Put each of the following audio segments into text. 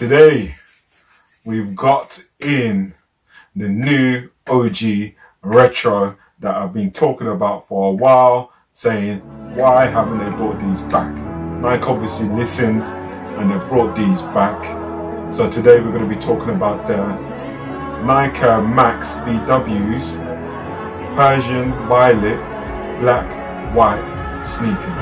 Today we've got in the new OG retro that I've been talking about for a while, saying why haven't they brought these back? Nike obviously listened and they've brought these back. So today we're going to be talking about the Nike Max BW's Persian violet black white sneakers.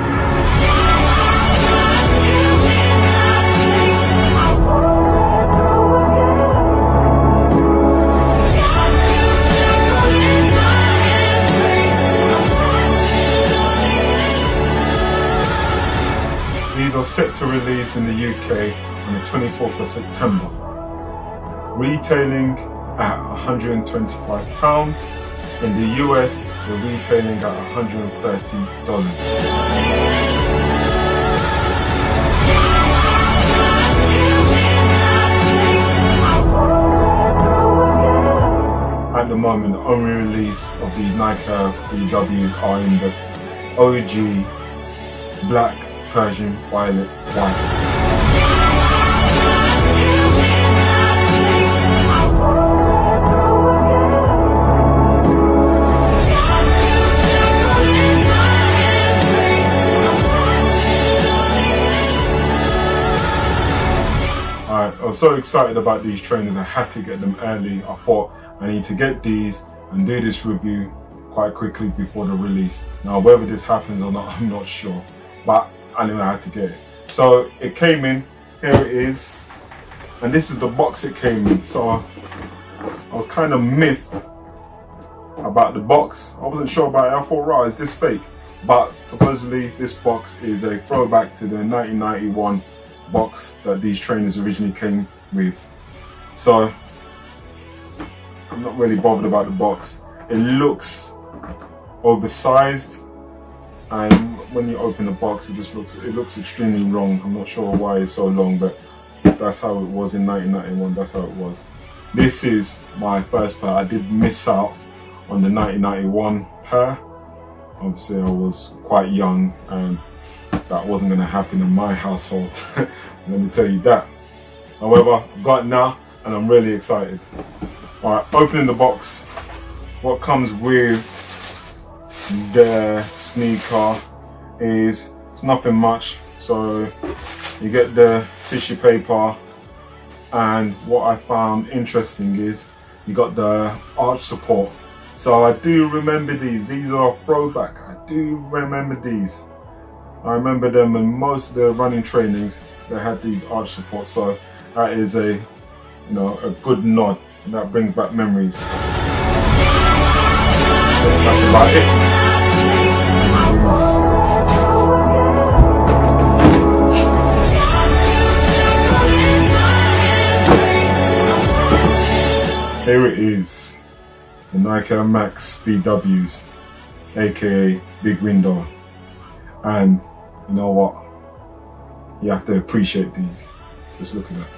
These are set to release in the UK on the 24th of September, retailing at £125. In the US, they're retailing at $130. At the moment, the only release of these Nike BWs are in the OG black Persian violet white. I was so excited about these trainers, I had to get them early. I thought I need to get these and do this review quite quickly before the release. Now whether this happens or not, I'm not sure, but I knew I had to get it. So it came in, here it is, and this is the box it came in. So I was kind of miffed about the box. I wasn't sure about it. I thought, right, is this fake? But supposedly this box is a throwback to the 1991 box that these trainers originally came with. So I'm not really bothered about the box. It looks oversized, and when you open the box, it looks extremely long. I'm not sure why it's so long, but that's how it was in 1991. That's how it was. This is my first pair. I did miss out on the 1991 pair. Obviously, I was quite young, and that wasn't going to happen in my household. Let me tell you that. However, I've got it now, and I'm really excited. All right, opening the box. What comes with the sneaker is it's nothing much. So you get the tissue paper, and what I found interesting is you got the arch support. So I do remember these are a throwback. I do remember these. I remember them in most of the running trainings. They had these arch supports, so that is a good nod, and that brings back memories. That's about it. Here it is, the Nike Max BWs, aka Big Window, and you know what? You have to appreciate these. Just look at that.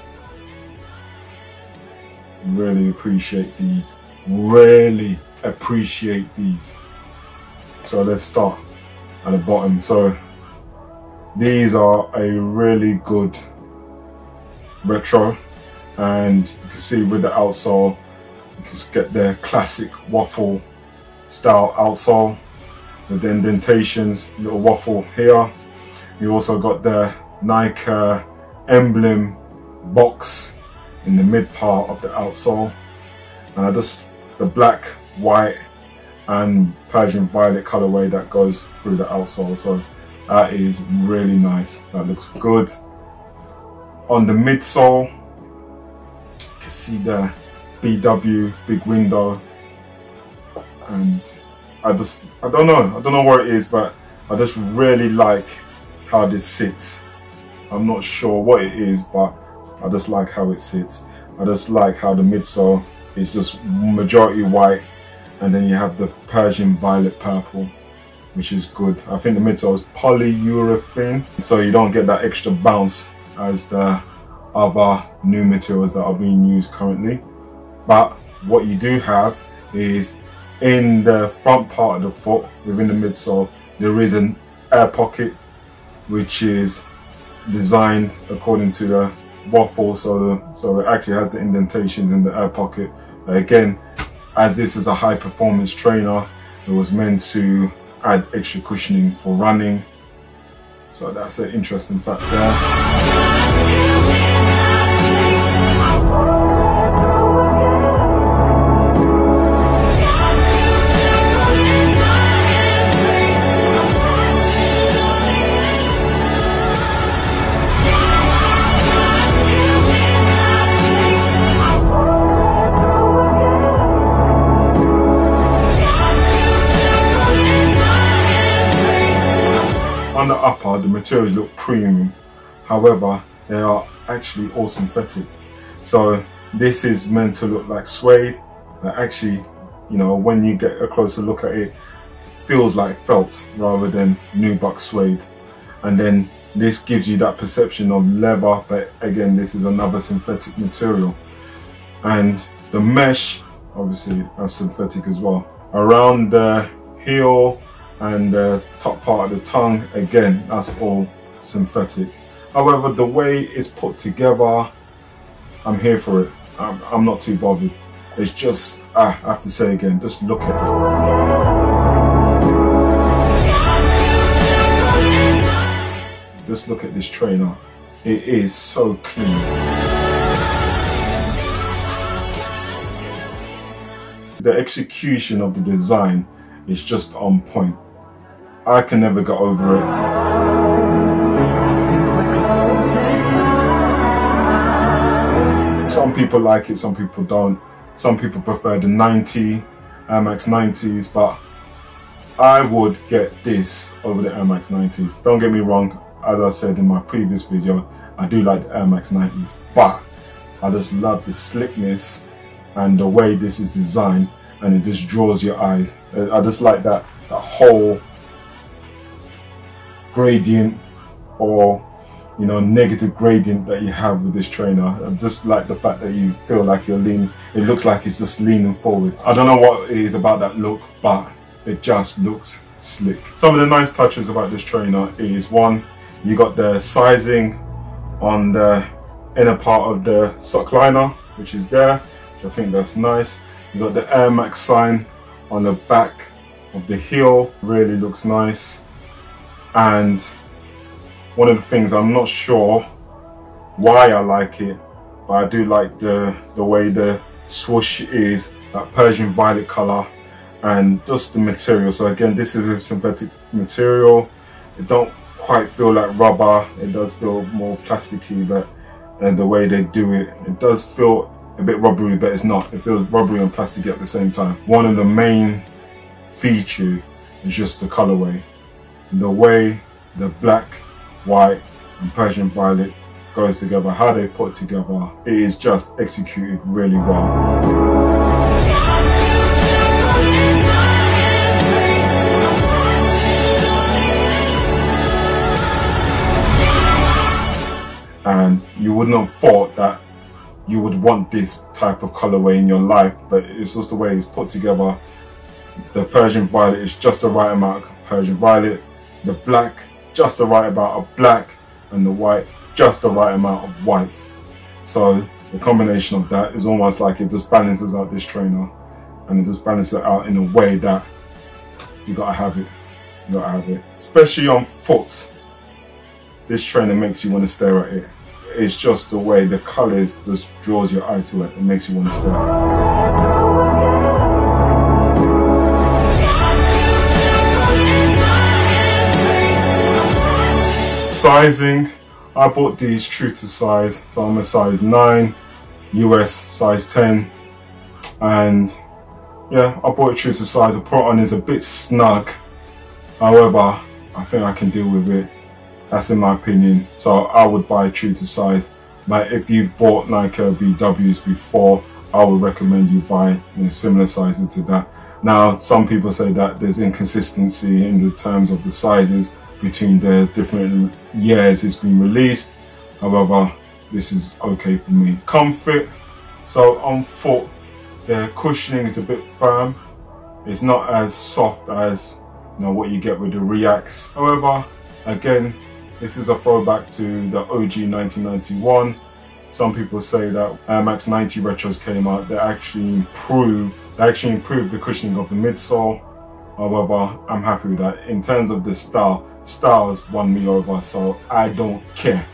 Really appreciate these. Really appreciate these. So let's start at the bottom. So these are a really good retro, and you can see with the outsole, you can get the classic waffle style outsole with the indentations, little waffle here. You also got the Nike emblem box in the mid part of the outsole, and the black, white and Persian violet colorway that goes through the outsole. So that is really nice. That looks good. On the midsole, you can see the BW Big Window, and I don't know what it is, but I just really like how this sits. I'm not sure what it is, but I just like how it sits. I just like how the midsole is just majority white, and then you have the Persian violet purple, which is good. I think the midsole is polyurethane, so you don't get that extra bounce as the other new materials that are being used currently. But what you do have is in the front part of the foot, within the midsole, there is an air pocket which is designed according to the waffle, so it actually has the indentations in the air pocket. Again, as this is a high performance trainer, it was meant to add extra cushioning for running, so that's an interesting fact there. On the upper, the materials look premium, however they are actually all synthetic. So this is meant to look like suede, but actually, you know, when you get a closer look at it, feels like felt rather than nubuck suede. And then this gives you that perception of leather, but again, this is another synthetic material. And the mesh, obviously, are synthetic as well. Around the heel and the top part of the tongue, again, that's all synthetic. However, the way it's put together, I'm here for it. I'm not too bothered. It's just, I have to say again, just look at it. Just look at this trainer. It is so clean. The execution of the design is just on point. I can never get over it. Some people like it, some people don't. Some people prefer the 90 Air Max 90s, but I would get this over the Air Max 90s. Don't get me wrong, as I said in my previous video, I do like the Air Max 90s, but I just love the slickness and the way this is designed, and it just draws your eyes. I just like that whole gradient, or you know, negative gradient that you have with this trainer. I just like the fact that you feel like you're leaning, it looks like it's just leaning forward. I don't know what it is about that look, but it just looks slick. Some of the nice touches about this trainer is, one, you got the sizing on the inner part of the sock liner, which is there, which I think that's nice. You got the Air Max sign on the back of the heel, really looks nice. And one of the things, I'm not sure why I like it, but I do like the way the swoosh is, that Persian violet color, and just the material. So again, this is a synthetic material. It don't quite feel like rubber, it does feel more plasticky, but the way they do it, it does feel a bit rubbery, but it's not. It feels rubbery and plasticky at the same time. One of the main features is just the colorway. The way the black, white and Persian violet goes together, how they put it together, it is just executed really well. And you wouldn't have thought that you would want this type of colorway in your life, but it's just the way it's put together. The Persian violet is just the right amount of Persian violet, the black just the right amount of black, and the white just the right amount of white. So the combination of that is almost like it just balances out this trainer, and it just balances it out in a way that you gotta have it. You gotta have it, especially on foot. This trainer makes you want to stare at it. It's just the way the colors just draws your eye to it. It makes you want to stare at it. Sizing, I bought these true to size, so I'm a size 9, US size 10, and yeah, I bought it true to size. The put on is a bit snug, however, I think I can deal with it. That's in my opinion, so I would buy true to size. But if you've bought Nike BWs before, I would recommend you buy similar sizes to that. Now, some people say that there's inconsistency in the terms of the sizes between the different years it's been released. However, this is okay for me. Comfort, so on foot, the cushioning is a bit firm. It's not as soft as what you get with the Reacts. However, again, this is a throwback to the OG 1991. some people say that Air Max 90 Retros came out, they actually improved the cushioning of the midsole. However, I'm happy with that. In terms of the styles won me over, so I don't care.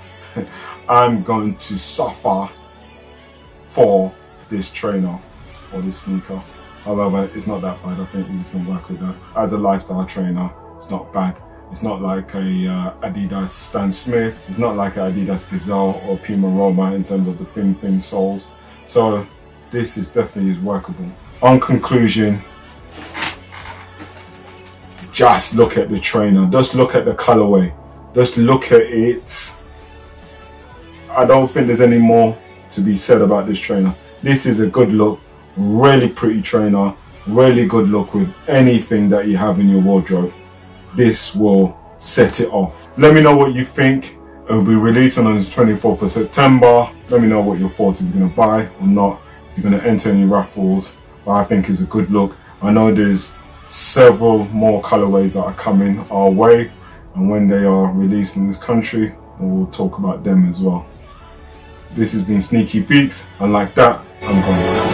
I'm going to suffer for this trainer or this sneaker. However, it's not that bad. I think you can work with that. As a lifestyle trainer, it's not bad. It's not like a Adidas Stan Smith. It's not like an Adidas Gazelle or Puma Roma in terms of the thin soles. So this is definitely workable. On conclusion, just look at the trainer. Just look at the colorway. Just look at it. I don't think there's any more to be said about this trainer. This is a good look, really pretty trainer, really good look with anything that you have in your wardrobe. This will set it off. Let me know what you think. It will be releasing on the 24th of September. Let me know what your thoughts, if you're going to buy or not, if you're going to enter any raffles. But I think it's a good look. I know there's several more colorways that are coming our way, and when they are released in this country, we'll talk about them as well. This has been Sneaky Peeks, and like that, I'm gone.